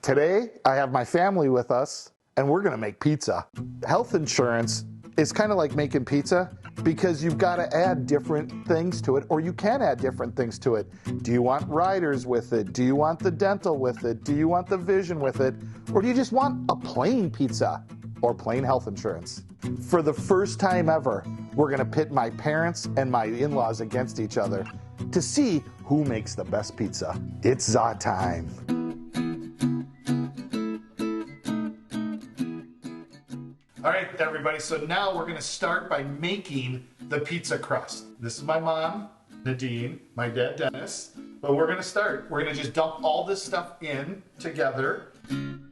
Today, I have my family with us, and we're gonna make pizza. Health insurance is kind of like making pizza because you've got to add different things to it, or you can add different things to it. Do you want riders with it? Do you want the dental with it? Do you want the vision with it? Or do you just want a plain pizza or plain health insurance? For the first time ever, we're gonna pit my parents and my in-laws against each other to see who makes the best pizza. It's za time. All right, everybody, so now we're gonna start by making the pizza crust. This is my mom, Nadine, my dad, Dennis, but we're gonna start. We're gonna just dump all this stuff in together. And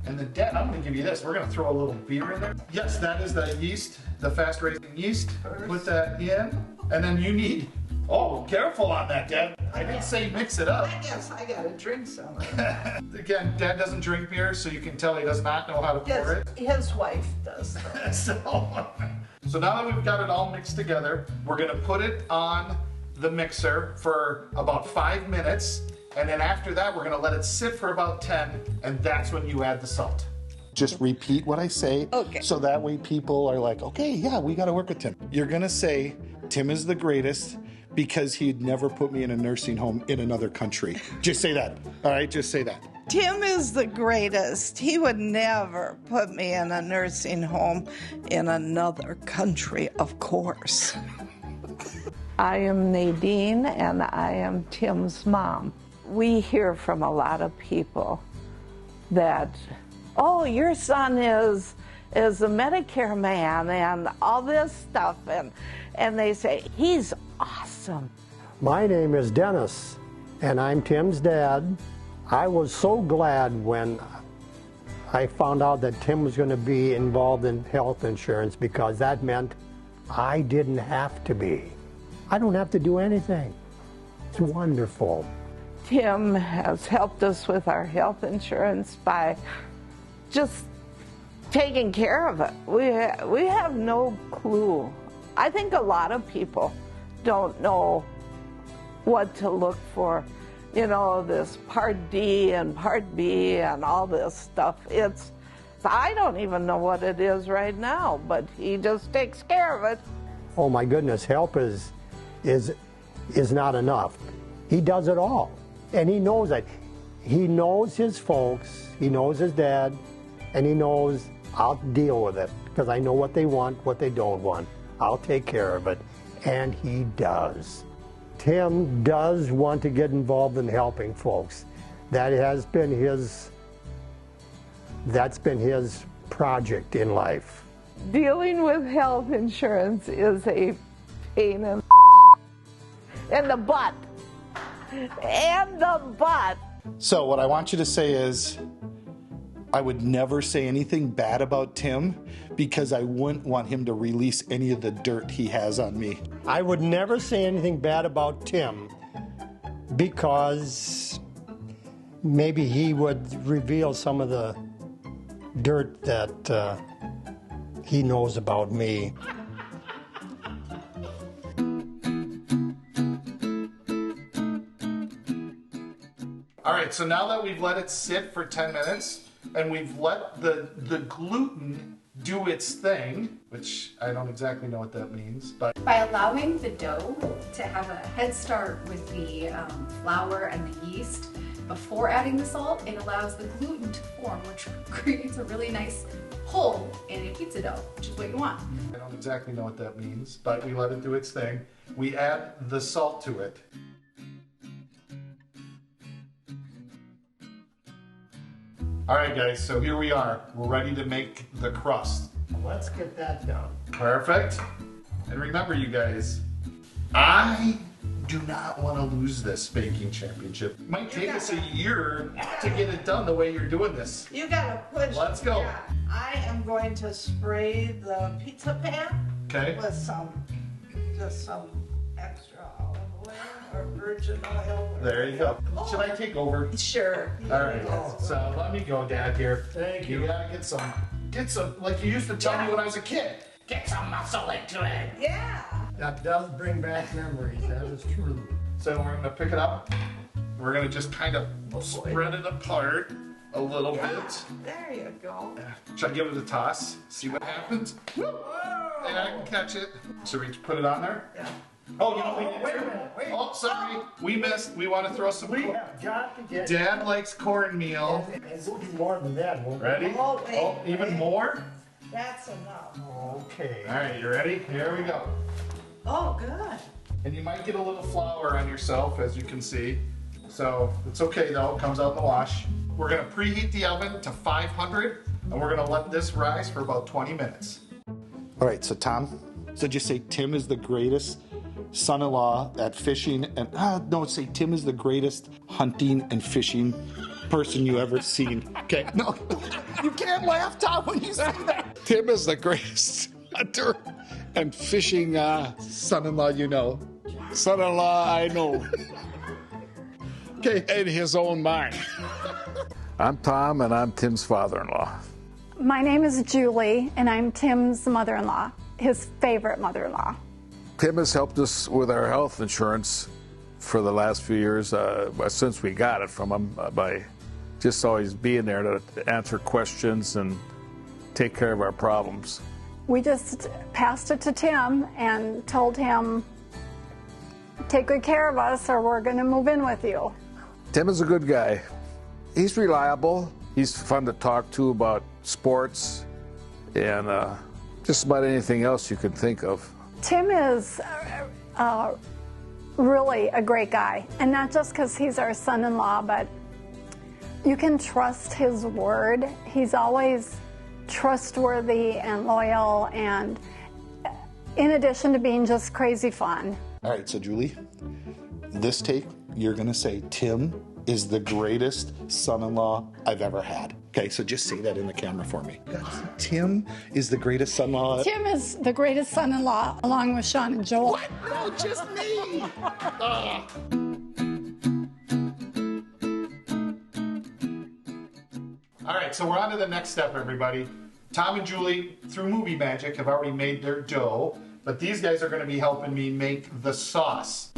then, Dad, I'm gonna give you this. We're gonna throw a little beer in there. Yes, that is the yeast, the fast-raising yeast. Put that in, and then you need, oh, careful on that, Dad. I didn't say mix it up. I guess I gotta drink some. Again, Dad doesn't drink beer, so you can tell he does not know how to pour it. His wife does. So now that we've got it all mixed together, we're gonna put it on the mixer for about 5 minutes, and then after that, we're gonna let it sit for about 10, and that's when you add the salt. Just repeat what I say, Okay. So that way people are like, okay, yeah, we gotta work with Tim. You're gonna say, Tim is the greatest, because he'd never put me in a nursing home in another country. Just say that, all right? Just say that. Tim is the greatest. He would never put me in a nursing home in another country, of course. I am Nadine, and I am Tim's mom. We hear from a lot of people that, oh, your son is a Medicare man and all this stuff, and they say, he's awesome. My name is Dennis, and I'm Tim's dad. I was so glad when I found out that Tim was going to be involved in health insurance, because that meant I didn't have to be. I don't have to do anything. It's wonderful. Tim has helped us with our health insurance by just taking care of it. We have no clue. I think a lot of people don't know what to look for. You know, this Part D and Part B and all this stuff. I don't even know what it is right now, but he just takes care of it. Oh my goodness, help is not enough. He does it all, and he knows that. He knows his folks, he knows his dad, and he knows I'll deal with it, because I know what they want, what they don't want. I'll take care of it, and he does. Tim does want to get involved in helping folks. That's been his project in life. Dealing with health insurance is a pain in the butt. And the butt. So what I want you to say is, I would never say anything bad about Tim, because I wouldn't want him to release any of the dirt he has on me. I would never say anything bad about Tim, because maybe he would reveal some of the dirt that he knows about me. All right, so now that we've let it sit for 10 minutes, and we've let the gluten do its thing, which I don't exactly know what that means, but... By allowing the dough to have a head start with the flour and the yeast before adding the salt, it allows the gluten to form, which creates a really nice hole in a pizza dough, which is what you want. I don't exactly know what that means, but we let it do its thing. We add the salt to it. All right, guys, so here we are. We're ready to make the crust. Let's get that done. Perfect. And remember, you guys, I do not want to lose this baking championship. It might take us a year to get it done the way you're doing this. You gotta push. Let's go. Yeah. I am going to spray the pizza pan with just some extra olive oil or virgin oil. There you go. Should I take over? Sure. All right. So let me go, Dad, here. Thank you. You gotta get some, like you used to tell me when I was a kid. Get some muscle into it. Yeah. That does bring back memories, that is true. So we're gonna pick it up. We're gonna just kind of spread it apart a little bit. There you go. Should I give it a toss? See what happens? Whoa! And I can catch it. Should we put it on there? Yeah. Oh, you know, wait a minute. Wait. Oh, sorry. We missed. We want to throw some. We have got to get. Dad likes cornmeal. And we'll do more than that. Won't we? Ready? Oh, wait, even wait. more? That's enough. Okay. All right, you ready? Here we go. Oh, good. And you might get a little flour on yourself, as you can see. So it's okay though, it comes out in the wash. We're gonna preheat the oven to 500, and we're gonna let this rise for about 20 minutes. All right, so Tom, so just say Tim is the greatest son-in-law at fishing, and no, say Tim is the greatest hunting and fishing person you ever seen. Okay, no, you can't laugh, Tom, when you say that. Tim is the greatest hunter and fishing son-in-law you know. Son-in-law I know. Okay. In his own mind. I'm Tom, and I'm Tim's father-in-law. My name is Julie, and I'm Tim's mother-in-law, his favorite mother-in-law. Tim has helped us with our health insurance for the last few years, since we got it from him, by just always being there to answer questions and take care of our problems. We just passed it to Tim and told him, take good care of us or we're going to move in with you. Tim is a good guy. He's reliable. He's fun to talk to about sports and just about anything else you could think of. Tim is really a great guy, and not just because he's our son-in-law, but you can trust his word. He's always trustworthy and loyal, and in addition to being just crazy fun. All right, so Julie, this take, you're gonna say Tim is the greatest son-in-law I've ever had. Okay, so just say that in the camera for me. Tim is the greatest son-in-law. Tim is the greatest son-in-law, along with Sean and Joel. What? No, just me. All right, so we're on to the next step, everybody. Tom and Julie, through Movie Magic, have already made their dough, but these guys are gonna be helping me make the sauce.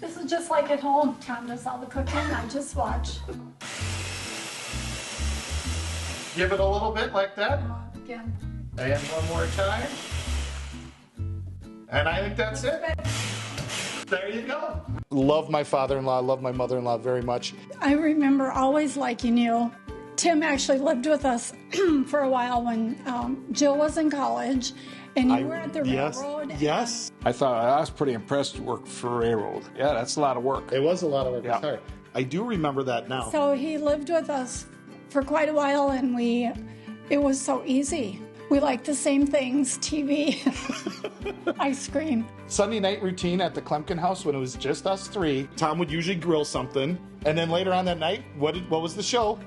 This is just like at home. Tom does all the cooking, I just watch. Give it a little bit like that. Again. And one more time. And I think that's it. There you go. Love my father-in-law, love my mother-in-law very much. I remember always liking you. Tim actually lived with us for a while when Jill was in college, and you were at the railroad. Yes. I was pretty impressed you worked for railroad. Yeah, that's a lot of work. It was a lot of work. Yeah. Sorry. I do remember that now. So he lived with us for quite a while, and it was so easy. We liked the same things, TV, ice cream. Sunday night routine at the Klemkin house when it was just us three. Tom would usually grill something. And then later on that night, what was the show?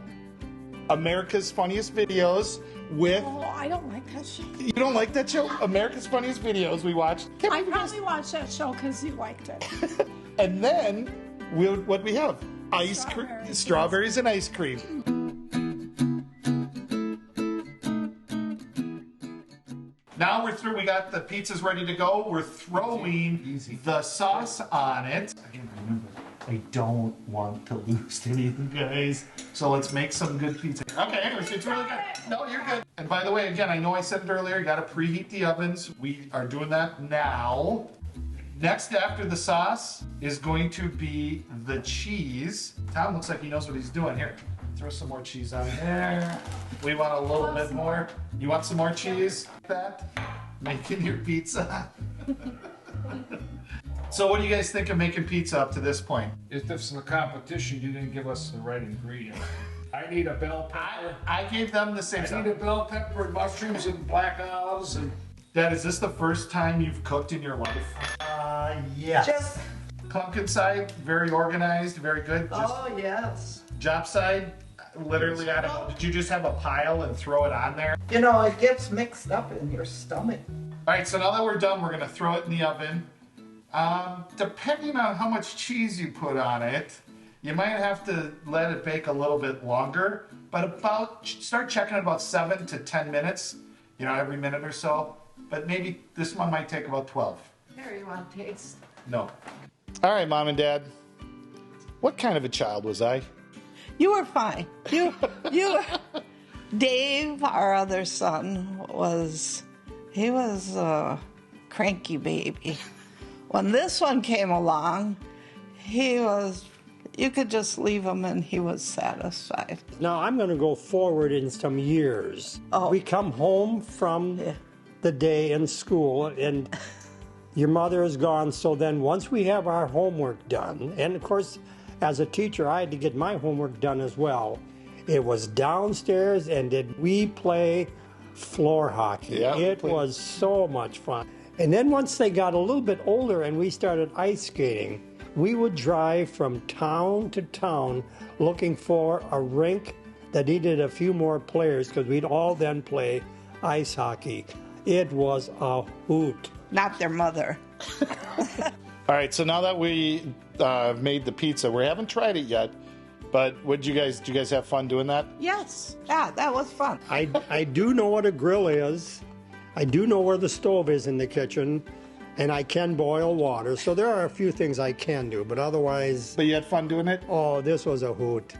America's Funniest Videos with... Oh, I don't like that show. You don't like that show? America's Funniest Videos we watched. I probably watched that show because you liked it. And then, what we have? Ice cream, strawberries and ice cream. Now we're through, we got the pizzas ready to go. We're throwing the sauce on it. Again, remember, I don't want to lose anything, guys. So let's make some good pizza. Okay, it's really good. No, you're good. And by the way, again, I know I said it earlier, you gotta preheat the ovens. We are doing that now. Next after the sauce is going to be the cheese. Tom looks like he knows what he's doing. Here, throw some more cheese on there. We want a little bit more. You want some more cheese? That? Making your pizza. So what do you guys think of making pizza up to this point? If this is a competition, you didn't give us the right ingredient. I need a bell pepper. I gave them the same I stuff. need a bell pepper and mushrooms and black olives and... Dad, is this the first time you've cooked in your life? Yes. Just, Klumpkin side, very organized, very good. Just oh, yes. Job side, literally, I don't know. Did you just have a pile and throw it on there? You know, it gets mixed up in your stomach. All right, so now that we're done, we're gonna throw it in the oven. Depending on how much cheese you put on it, you might have to let it bake a little bit longer, but start checking it about 7 to 10 minutes. every minute or so. But maybe this one might take about 12. Here, you want to taste? No. All right, Mom and Dad. What kind of a child was I? You were fine. You, Dave, our other son, was a cranky baby. When this one came along, you could just leave him and he was satisfied. Now I'm going to go forward in some years. Oh. We come home from the day in school and your mother is gone. So then once we have our homework done, and of course, as a teacher, I had to get my homework done as well. It was downstairs, and did we play floor hockey? Yeah, it was so much fun. And then once they got a little bit older and we started ice skating, we would drive from town to town looking for a rink that needed a few more players because we'd all then play ice hockey. It was a hoot. Not their mother. All right, so now that we made the pizza, we haven't tried it yet, but did you guys have fun doing that? Yes. Yeah, that was fun. I do know what a grill is. I do know where the stove is in the kitchen, and I can boil water. So there are a few things I can do, but otherwise... But you had fun doing it? Oh, this was a hoot.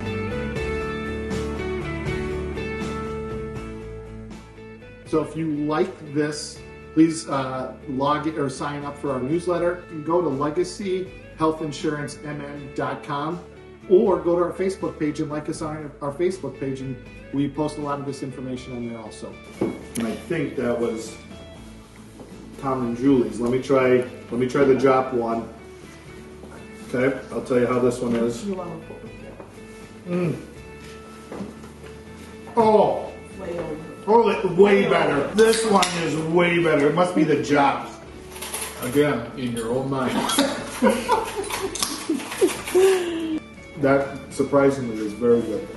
So if you like this, please log in or sign up for our newsletter. You can go to legacyhealthinsurancemn.com or go to our Facebook page and like us on our Facebook page, and we post a lot of this information on there also. And I think that was Tom and Julie's. Let me try the drop one. Okay, I'll tell you how this one is. Oh, way better. This one is way better. It must be the Jops. Again, in your own mind. That surprisingly is very good.